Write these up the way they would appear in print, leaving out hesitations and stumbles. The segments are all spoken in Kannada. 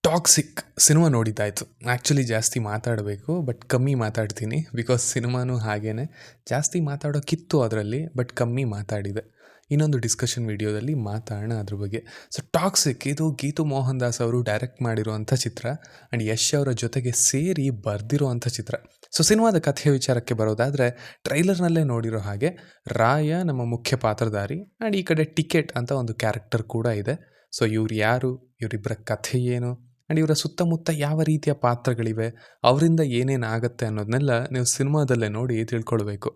Toxic cinema ನೋಡಿದ್ದಾಯಿತು. ಆ್ಯಕ್ಚುಲಿ ಜಾಸ್ತಿ ಮಾತಾಡಬೇಕು ಬಟ್ ಕಮ್ಮಿ ಮಾತಾಡ್ತೀನಿ. ಬಿಕಾಸ್ ಸಿನಿಮಾನೂ ಹಾಗೇ ಜಾಸ್ತಿ ಮಾತಾಡೋಕ್ಕಿತ್ತು ಅದರಲ್ಲಿ, ಬಟ್ ಕಮ್ಮಿ ಮಾತಾಡಿದೆ. ಇನ್ನೊಂದು ಡಿಸ್ಕಷನ್ ವಿಡಿಯೋದಲ್ಲಿ ಮಾತಾಡೋಣ ಅದ್ರ ಬಗ್ಗೆ. ಸೊ ಟಾಕ್ಸಿಕ್ ಇದು ಗೀತು ಮೋಹನ್ ದಾಸ್ ಅವರು ಡೈರೆಕ್ಟ್ ಮಾಡಿರುವಂಥ ಚಿತ್ರ ಆ್ಯಂಡ್ ಯಶ್ ಅವರ ಜೊತೆಗೆ ಸೇರಿ ಬರೆದಿರುವಂಥ ಚಿತ್ರ. ಸೊ ಸಿನಿಮಾದ ಕಥೆಯ ವಿಚಾರಕ್ಕೆ ಬರೋದಾದರೆ, ಟ್ರೈಲರ್ನಲ್ಲೇ ನೋಡಿರೋ ಹಾಗೆ ರಾಯ ನಮ್ಮ ಮುಖ್ಯ ಪಾತ್ರಧಾರಿ ಆ್ಯಂಡ್ ಈ ಕಡೆ ಟಿಕೆಟ್ ಅಂತ ಒಂದು ಕ್ಯಾರೆಕ್ಟರ್ ಕೂಡ ಇದೆ. ಸೊ ಇವ್ರು ಯಾರು, ಇವರಿಬ್ಬರ ಕಥೆ ಏನು ಆ್ಯಂಡ್ ಇವರ ಸುತ್ತಮುತ್ತ ಯಾವ ರೀತಿಯ ಪಾತ್ರಗಳಿವೆ, ಅವರಿಂದ ಏನೇನಾಗುತ್ತೆ ಅನ್ನೋದನ್ನೆಲ್ಲ ನೀವು ಸಿನಿಮಾದಲ್ಲೇ ನೋಡಿ ತಿಳ್ಕೊಳ್ಬೇಕು.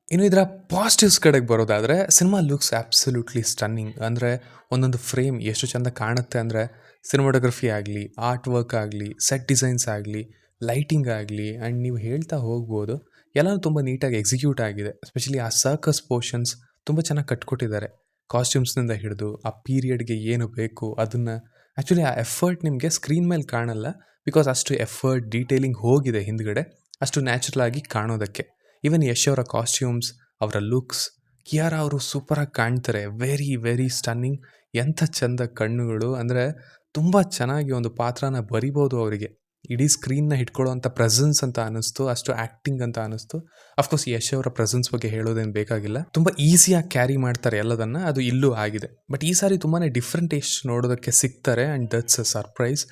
ಇನ್ನು ಇದರ ಪಾಸಿಟಿವ್ಸ್ ಕಡೆಗೆ ಬರೋದಾದರೆ, ಸಿನಿಮಾ ಲುಕ್ಸ್ ಆ್ಯಬ್ಸಲ್ಯೂಟ್ಲಿ ಸ್ಟನ್ನಿಂಗ್. ಅಂದರೆ ಒಂದೊಂದು ಫ್ರೇಮ್ ಎಷ್ಟು ಚೆಂದ ಕಾಣುತ್ತೆ ಅಂದರೆ, ಸಿನಿಮಾಟೋಗ್ರಫಿ ಆಗಲಿ, ಆರ್ಟ್ ವರ್ಕ್ ಆಗಲಿ, ಸೆಟ್ ಡಿಸೈನ್ಸ್ ಆಗಲಿ, ಲೈಟಿಂಗ್ ಆಗಲಿ ಆ್ಯಂಡ್ ನೀವು ಹೇಳ್ತಾ ಹೋಗ್ಬೋದು, ಎಲ್ಲನೂ ತುಂಬ ನೀಟಾಗಿ ಎಕ್ಸಿಕ್ಯೂಟ್ ಆಗಿದೆ. ಎಸ್ಪೆಷಲಿ ಆ ಸರ್ಕಸ್ ಪೋರ್ಷನ್ಸ್ ತುಂಬ ಚೆನ್ನಾಗಿ ಕಟ್ಕೊಟ್ಟಿದ್ದಾರೆ. ಕಾಸ್ಟ್ಯೂಮ್ಸ್ನಿಂದ ಹಿಡಿದು ಆ ಪೀರಿಯಡ್ಗೆ ಏನು ಬೇಕು ಅದನ್ನು. ಆ್ಯಕ್ಚುಲಿ ಆ ಎಫರ್ಟ್ ನಿಮಗೆ ಸ್ಕ್ರೀನ್ ಮೇಲೆ ಕಾಣಲ್ಲ, ಬಿಕಾಸ್ ಅಷ್ಟು ಎಫರ್ಟ್ ಡೀಟೇಲಿಂಗ್ ಹೋಗಿದೆ ಹಿಂದ್ಗಡೆ, ಅಷ್ಟು ನ್ಯಾಚುರಲ್ ಆಗಿ ಕಾಣೋದಕ್ಕೆ. ಈವನ್ ಯಶ್ ಅವರ ಕಾಸ್ಟ್ಯೂಮ್ಸ್, ಅವರ ಲುಕ್ಸ್, ಕಿಯಾರಾ ಅವರು ಸೂಪರಾಗಿ ಕಾಣ್ತಾರೆ. Very very stunning. ಎಂಥ ಚಂದ ಕಣ್ಣುಗಳು, ಅಂದರೆ ತುಂಬ ಚೆನ್ನಾಗಿ ಒಂದು ಪಾತ್ರನ ಬರಿಬೋದು ಅವರಿಗೆ. ಇಡೀ ಸ್ಕ್ರೀನ್ನ ಹಿಡ್ಕೊಳ್ಳೋವಂಥ ಪ್ರೆಸೆನ್ಸ್ ಅಂತ ಅನ್ನಿಸ್ತು, ಅಷ್ಟು ಆ್ಯಕ್ಟಿಂಗ್ ಅಂತ ಅನ್ನಿಸ್ತು. ಅಫ್ಕೋರ್ಸ್ ಯಶ್ ಅವರ ಪ್ರೆಸೆನ್ಸ್ ಬಗ್ಗೆ ಹೇಳೋದೇನು ಬೇಕಾಗಿಲ್ಲ, ತುಂಬ ಈಸಿಯಾಗಿ ಕ್ಯಾರಿ ಮಾಡ್ತಾರೆ ಎಲ್ಲದನ್ನು, ಅದು ಇಲ್ಲೂ ಆಗಿದೆ. ಬಟ್ ಈ ಸಾರಿ ತುಂಬಾ ಡಿಫ್ರೆಂಟ್ ಟೇಸ್ಟ್ ನೋಡೋದಕ್ಕೆ ಸಿಗ್ತಾರೆ ಆ್ಯಂಡ್ ದಟ್ಸ್ ಅ ಸರ್ಪ್ರೈಸ್.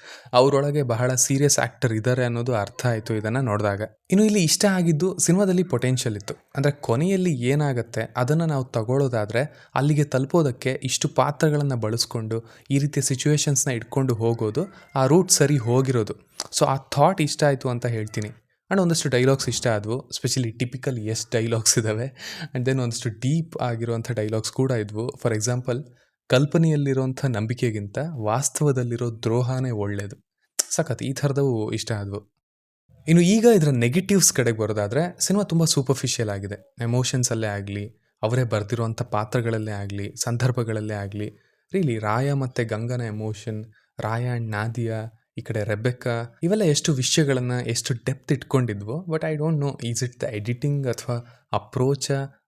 ಅವರೊಳಗೆ ಬಹಳ ಸೀರಿಯಸ್ ಆ್ಯಕ್ಟರ್ ಇದ್ದಾರೆ ಅನ್ನೋದು ಅರ್ಥ ಆಯಿತು ಇದನ್ನು ನೋಡಿದಾಗ. ಇನ್ನು ಇಲ್ಲಿ ಇಷ್ಟ ಆಗಿದ್ದು, ಸಿನಿಮಾದಲ್ಲಿ ಪೊಟೆನ್ಷಿಯಲ್ ಇತ್ತು. ಅಂದರೆ ಕೊನೆಯಲ್ಲಿ ಏನಾಗುತ್ತೆ ಅದನ್ನು ನಾವು ತಗೊಳ್ಳೋದಾದರೆ, ಅಲ್ಲಿಗೆ ತಲುಪೋದಕ್ಕೆ ಇಷ್ಟು ಪಾತ್ರಗಳನ್ನು ಬಳಸ್ಕೊಂಡು ಈ ರೀತಿಯ ಸಿಚುವೇಶನ್ಸ್ನ ಇಟ್ಕೊಂಡು ಹೋಗೋದು, ಆ ರೂಟ್ ಸರಿ ಹೋಗಿರೋದು. ಸೊ ಆ ಥಾಟ್ ಇಷ್ಟ ಆಯಿತು ಅಂತ ಹೇಳ್ತೀನಿ. ಆ್ಯಂಡ್ ಒಂದಷ್ಟು ಡೈಲಾಗ್ಸ್ ಇಷ್ಟ ಆದವು, ಸ್ಪೆಷಲಿ ಟಿಪಿಕಲ್ ಯಶ್ ಡೈಲಾಗ್ಸ್ ಇದ್ದಾವೆ. ಆ್ಯಂಡ್ ದೆನ್ ಒಂದಷ್ಟು ಡೀಪ್ ಆಗಿರುವಂಥ ಡೈಲಾಗ್ಸ್ ಕೂಡ ಇದ್ವು. ಫಾರ್ ಎಕ್ಸಾಂಪಲ್, ಕಲ್ಪನೆಯಲ್ಲಿರೋಂಥ ನಂಬಿಕೆಗಿಂತ ವಾಸ್ತವದಲ್ಲಿರೋ ದ್ರೋಹನೇ ಒಳ್ಳೆಯದು. ಸಖತ್, ಈ ಥರದವು ಇಷ್ಟ ಆದವು. ಇನ್ನು ಈಗ ಇದರ ನೆಗೆಟಿವ್ಸ್ ಕಡೆಗೆ ಬರೋದಾದರೆ, ಸಿನಿಮಾ ತುಂಬ ಸೂಪರ್ಫಿಷಿಯಲ್ ಆಗಿದೆ. ಎಮೋಷನ್ಸಲ್ಲೇ ಆಗಲಿ, ಅವರೇ ಬರೆದಿರುವಂಥ ಪಾತ್ರಗಳಲ್ಲೇ ಆಗಲಿ, ಸಂದರ್ಭಗಳಲ್ಲೇ ಆಗಲಿ. ರಿಯಲಿ ರಾಯ ಮತ್ತು ಗಂಗನ ಎಮೋಷನ್, ರಾಯ ಆ್ಯಂಡ್ ನಾದಿಯಾ, ಈ ಕಡೆ ರೆಬೆಕ್ಕಾ, ಇವೆಲ್ಲ ಎಷ್ಟು ವಿಷಯಗಳನ್ನು ಎಷ್ಟು ಡೆಪ್ತ್ ಇಟ್ಕೊಂಡಿದ್ವು. But I don't know, is it the editing ಅಥವಾ ಅಪ್ರೋಚ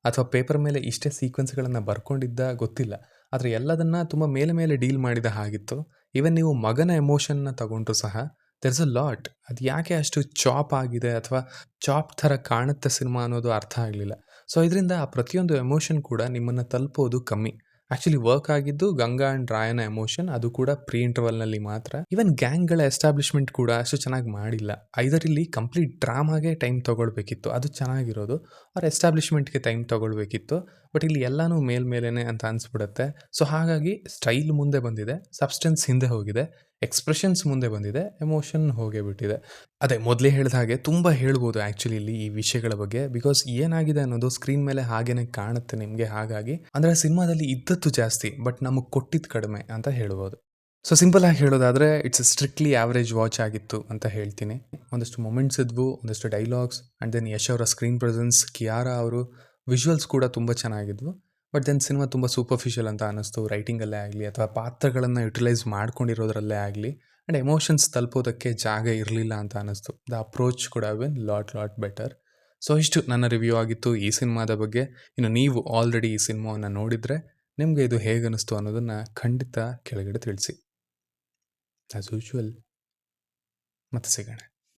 ಅಥವಾ ಪೇಪರ್ ಮೇಲೆ ಇಷ್ಟೇ ಸೀಕ್ವೆನ್ಸ್ಗಳನ್ನು ಬರ್ಕೊಂಡಿದ್ದ ಗೊತ್ತಿಲ್ಲ. ಆದರೆ ಎಲ್ಲದನ್ನು ತುಂಬ ಮೇಲೆ ಡೀಲ್ ಮಾಡಿದ ಹಾಗಿತ್ತು. ಈವನ್ ನೀವು ಮಗನ ಎಮೋಷನ್ನ ತಗೊಂಡ್ರು ಸಹ ದೆರ್ ಇಸ್ ಅ ಲಾಟ್. ಅದು ಯಾಕೆ ಅಷ್ಟು ಚಾಪ್ ಆಗಿದೆ ಅಥವಾ ಚಾಪ್ ಥರ ಕಾಣುತ್ತೆ ಸಿನಿಮಾ ಅನ್ನೋದು ಅರ್ಥ ಆಗಲಿಲ್ಲ. ಸೊ ಇದರಿಂದ ಆ ಪ್ರತಿಯೊಂದು ಎಮೋಷನ್ ಕೂಡ ನಿಮ್ಮನ್ನು ತಲುಪೋದು ಕಮ್ಮಿ. ಆ್ಯಕ್ಚುಲಿ ವರ್ಕ್ ಆಗಿದ್ದು ಗಂಗಾ ಆ್ಯಂಡ್ ರಾಯನ ಎಮೋಷನ್, ಅದು ಕೂಡ ಪ್ರೀ ಇಂಟರ್ವಲ್ನಲ್ಲಿ ಮಾತ್ರ. ಈವನ್ ಗ್ಯಾಂಗ್ಗಳ ಎಸ್ಟಾಬ್ಲಿಷ್ಮೆಂಟ್ ಕೂಡ ಅಷ್ಟು ಚೆನ್ನಾಗಿ ಮಾಡಿಲ್ಲ. ಇದರಲ್ಲಿ ಕಂಪ್ಲೀಟ್ ಡ್ರಾಮಾಗೆ ಟೈಮ್ ತೊಗೊಳ್ಬೇಕಿತ್ತು, ಅದು ಚೆನ್ನಾಗಿರೋದು. ಅವ್ರ ಎಸ್ಟಾಬ್ಲಿಷ್ಮೆಂಟ್ಗೆ ಟೈಮ್ ತೊಗೊಳ್ಬೇಕಿತ್ತು. ಬಟ್ ಇಲ್ಲಿ ಎಲ್ಲನೂ ಮೇಲ್ಮೇಲೆ ಅಂತ ಅನಿಸ್ಬಿಡುತ್ತೆ. ಸೊ ಹಾಗಾಗಿ ಸ್ಟೈಲ್ ಮುಂದೆ ಬಂದಿದೆ, ಸಬ್ಸ್ಟೆನ್ಸ್ ಹಿಂದೆ ಹೋಗಿದೆ, ಎಕ್ಸ್ಪ್ರೆಷನ್ಸ್ ಮುಂದೆ ಬಂದಿದೆ, ಎಮೋಷನ್ ಹೋಗೇ ಬಿಟ್ಟಿದೆ. ಅದೇ ಮೊದಲೇ ಹೇಳಿದ ಹಾಗೆ ತುಂಬ ಹೇಳ್ಬೋದು ಆ್ಯಕ್ಚುಲಿ ಇಲ್ಲಿ ಈ ವಿಷಯಗಳ ಬಗ್ಗೆ, ಬಿಕಾಸ್ ಏನಾಗಿದೆ ಅನ್ನೋದು ಸ್ಕ್ರೀನ್ ಮೇಲೆ ಹಾಗೇನೆ ಕಾಣುತ್ತೆ ನಿಮಗೆ. ಹಾಗಾಗಿ ಅಂದರೆ ಸಿನಿಮಾದಲ್ಲಿ ಇದ್ದದ್ದು ಜಾಸ್ತಿ ಬಟ್ ನಮಗೆ ಕೊಟ್ಟಿದ್ದು ಕಡಿಮೆ ಅಂತ ಹೇಳ್ಬೋದು. ಸೊ ಸಿಂಪಲ್ ಆಗಿ ಹೇಳೋದಾದರೆ, ಇಟ್ಸ್ ಸ್ಟ್ರಿಕ್ಟ್ಲಿ ಆವ್ರೇಜ್ ವಾಚ್ ಆಗಿತ್ತು ಅಂತ ಹೇಳ್ತೀನಿ. ಒಂದಷ್ಟು ಮೊಮೆಂಟ್ಸ್ ಇದ್ವು, ಒಂದಷ್ಟು ಡೈಲಾಗ್ಸ್ ಆ್ಯಂಡ್ ದೆನ್ ಯಶ್ ಅವರ ಸ್ಕ್ರೀನ್ ಪ್ರೆಸೆನ್ಸ್, ಕಿಯಾರಾ ಅವರು ವಿಜುವಲ್ಸ್ ಕೂಡ ತುಂಬ ಚೆನ್ನಾಗಿದ್ವು. ಬಟ್ ದೆನ್ ಸಿನಿಮಾ ತುಂಬ ಸೂಪರ್ಫಿಷಿಯಲ್ ಅಂತ ಅನ್ನಿಸ್ತು, ರೈಟಿಂಗಲ್ಲೇ ಆಗಲಿ ಅಥವಾ ಪಾತ್ರಗಳನ್ನು ಯುಟಿಲೈಸ್ ಮಾಡ್ಕೊಂಡಿರೋದ್ರಲ್ಲೇ ಆಗಲಿ. ಆ್ಯಂಡ್ ಎಮೋಷನ್ಸ್ ತಲುಪೋದಕ್ಕೆ ಜಾಗ ಇರಲಿಲ್ಲ ಅಂತ ಅನ್ನಿಸ್ತು. ದ ಅಪ್ರೋಚ್ ಕೂಡ ಬಿನ್ ಲಾಟ್ ಬೆಟರ್. ಸೊ ಇಷ್ಟು ನನ್ನ ರಿವ್ಯೂ ಆಗಿತ್ತು ಈ ಸಿನಿಮಾದ ಬಗ್ಗೆ. ಇನ್ನು ನೀವು ಆಲ್ರೆಡಿ ಈ ಸಿನಿಮಾವನ್ನು ನೋಡಿದರೆ ನಿಮಗೆ ಇದು ಹೇಗೆ ಅನ್ನಿಸ್ತು ಅನ್ನೋದನ್ನು ಖಂಡಿತ ಕೆಳಗಡೆ ತಿಳಿಸಿ. ಆ್ಯಸ್ ಯೂಶ್ವಲ್ ಮತ್ತೆ ಸಿಗೋಣ.